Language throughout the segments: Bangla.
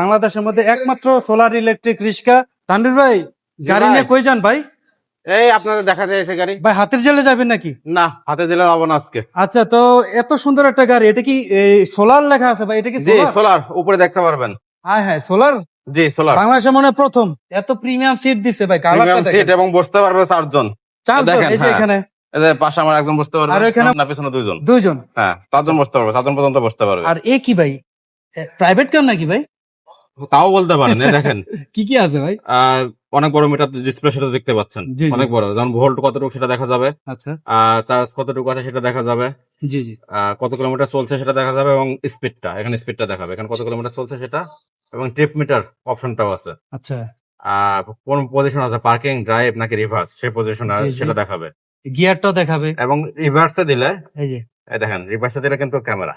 বাংলাদেশের মধ্যে একমাত্র সোলার ইলেকট্রিক রিক্সা। তানভীর ভাই, গাড়ি নিয়ে কই যান ভাই? এই আপনাদের দেখা যাচ্ছে গাড়ি। ভাই হাতের জেলে যাবেন নাকি? না, হাতে জেলে যাবো না আজকে। আচ্ছা, তো এত সুন্দর একটা গাড়ি, এটা কি সোলার লেখা আছে ভাই? এটা কি জি সোলার? সোলার, উপরে দেখতে পারবেন। হ্যাঁ হ্যাঁ, সোলার। জি সোলার, বাংলাদেশে মনে হয় প্রথম এত প্রিমিয়াম সিট দিছে ভাই। প্রিমিয়াম সিট এবং বসতে পারবে 4 জন। দেখেন, এই যে হ্যাঁ। এখানে এই যে পাশে আমার একজন বসতে পারবে, আর এখানে না পিছনে 2 জন। দুইজন। হ্যাঁ, 4 জন বসতে পারবে, 4 জন পর্যন্ত বসতে পারবে। আর এ কি ভাই, প্রাইভেট কার নাকি ভাই? তাও বলতে পারেন। এই দেখেন কি কি আছে ভাই? অনেক বড় মিটার ডিসপ্লে, সেটা দেখতে পাচ্ছেন। জি, জি। অনেক বড়, যেমন ভোল্ট কতটুকু সেটা দেখা যাবে, আচ্ছা, চার্জ কতটুকু আছে সেটা দেখা যাবে, জি জি। কত কিলোমিটার চলছে সেটা দেখা যাবে, এবং স্পিডটা, এখানে স্পিডটা দেখাবে, এখানে কত কিলোমিটার চলছে সেটা, এবং ট্রিপ মিটার অপশনটাও আছে। আচ্ছা, কোন পজিশন আছে, পার্কিং, ড্রাইভ নাকি রিভার্স, সেই পজিশন জি, জি। সেটা দেখাবে। গিয়ারটাও দেখাবে। এবং রিভার্সে দিলে, এই যে এই দেখেন রিভার্সে দিলে কিন্তু ক্যামেরা,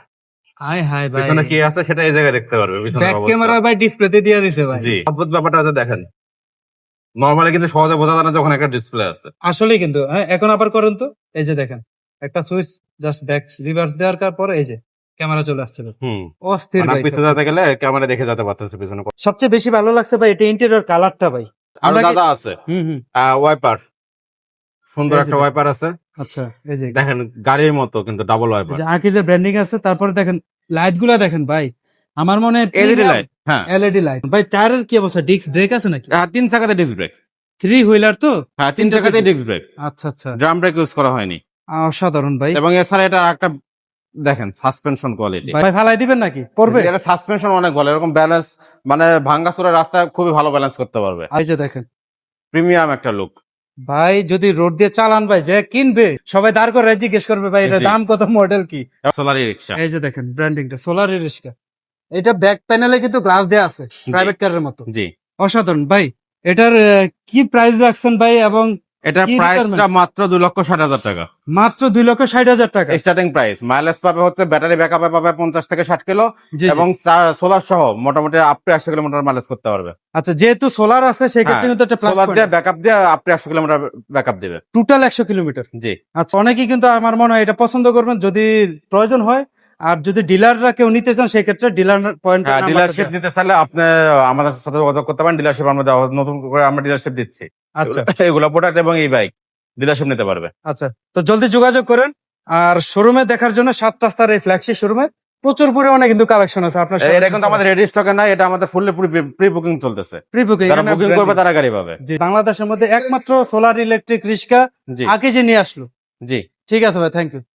হাই হাই ভাই, পিছনে কি আছে সেটা এই জায়গায় দেখতে পারবে, পিছনে ব্যাক ক্যামেরা ভাই ডিসপ্লেতে দিয়ে দিছে ভাই। জি, অদ্ভুত ব্যাপারটা আছে। দেখেন নরমালি কিন্তু সহজে বোঝা যায় না যখন একটা ডিসপ্লে আছে। আসলেই কিন্তু, হ্যাঁ, এখন আবার করেন তো। এই যে দেখেন, একটা সুইচ জাস্ট ব্যাক রিভার্স দেওয়ার পরে এই যে ক্যামেরা চলে আসছে ভাই। অস্থির মানে ভাই। পিছনে যেতে গেলে ক্যামেরা দেখে যেতে পারতেছে পিছনে। সবচেয়ে বেশি ভালো লাগছে ভাই এটা ইন্টেরিয়র কালারটা ভাই। আর আমরা কি- দাদা আছে হুম। ওয়াইপার, সুন্দর এই যে একটা দেখেন। ওয়াইপার আছে। আচ্ছা, এই যে দেখেন গাড়ির মতো কিন্তু ডাবল এই ওয়াইপার, যে আকিজের ব্র্যান্ডিং আছে। তারপরে দেখেন লাইট গুলা দেখেন ভাই, আমার মনে হয় এলইডি লাইট। হ্যাঁ, এলইডি লাইট। ভাই টায়ারের কি অবস্থা? ডিস্ক ব্রেক আছে নাকি? 3 চাকাতে ডিস্ক ব্রেক। 3 হুইলার তো? হ্যাঁ, 3 চাকাতে ডিস্ক ব্রেক, আচ্ছা আচ্ছা, ড্রাম ব্রেক ইউজ করা হয়নি। অসাধারণ ভাই। এবং এছাড়া এটা একটা দেখেন সাসপেনশন কোয়ালিটি, ভাই ফালাই দিবেন নাকি? পড়বে? এটা সাসপেনশন অনেক ভালো, এরকম ব্যালেন্স, মানে ভাঙ্গাচোরা রাস্তায় খুবই ভালো ব্যালেন্স করতে পারবে। এই যে দেখেন প্রিমিয়াম একটা লুক। ভাই, যদি রোড দিয়ে চালান ভাই, যে কিনবে সবাই দাঁড় করে জিজ্ঞেস করবে ভাই এটা জি। দাম কত, মডেল কি। সোলারি রিক্সা। এই যে দেখেন ব্র্যান্ডিংটা, সোলার রিক্সা। এটা ব্যাক প্যানেলে কিন্তু গ্লাস দেয়া আছে, প্রাইভেট কারের মতো। জি, অসাধারণ ভাই। এটার কি প্রাইস রাখছেন ভাই? এবং এটার কি প্রাইসটা মাত্র 2,60,000 টাকা, মাত্র 2,60,000 টাকা স্টার্টিং প্রাইস। মাইলেজ পাবে হচ্ছে, ব্যাটারি ব্যাকআপে পাবে 50 থেকে 60 কিলো, জি, জি। এবং সোলার সহ মোটামুটি আপ টু 100 কিলোমিটার মাইলেজ করতে পারবে। আচ্ছা, যেহেতু সোলার আছে সেক্ষেত্রে কিন্তু একটা প্লাস সোলার পয়েন্ট। দিয়ে ব্যাকআপ দিয়ে আপ টু 100 কিলোমিটার ব্যাকআপ দিবে। Total 100 kilometre. জি, আচ্ছা, অনেকেই কিন্তু আমার মনে হয় এটা পছন্দ করবেন যদি প্রয়োজন হয়। আর যদি ডিলাররা কেউ নিতে চান সেক্ষেত্রে ডিলার পয়েন্ট। হ্যাঁ, ডিলারশিপ দিতে চাইলে আপনি আমাদের সাথে যোগাযোগ করতে পারেন। ডিলারশিপ আমরা নতুন করে আমরা ডিলারশিপ দিচ্ছি। আচ্ছা এগুলো প্রোডাক্ট এবং এই বাইক ডিলারশিপ নিতে পারবে। আচ্ছা, তো জলদি যোগাযোগ করেন। আর শোরুমে দেখার জন্য 7 রাস্তার এই ফ্ল্যাগশিপ শোরুমে প্রচুর পরিমাণে কিন্তু কালেকশন আছে আপনার। এটা কিন্তু আমাদের রেডি স্টকে নাই, এটা আমাদের ফুললি প্রি বুকিং চলতেছে। প্রি বুকিং, যারা বুকিং করবে তারা গাড়ি পাবে। বাংলাদেশের মধ্যে একমাত্র সোলার ইলেকট্রিক রিক্সা জি আকিজে নিয়ে আসলো। জি। ঠিক আছে ভাই, থ্যাংক ইউ।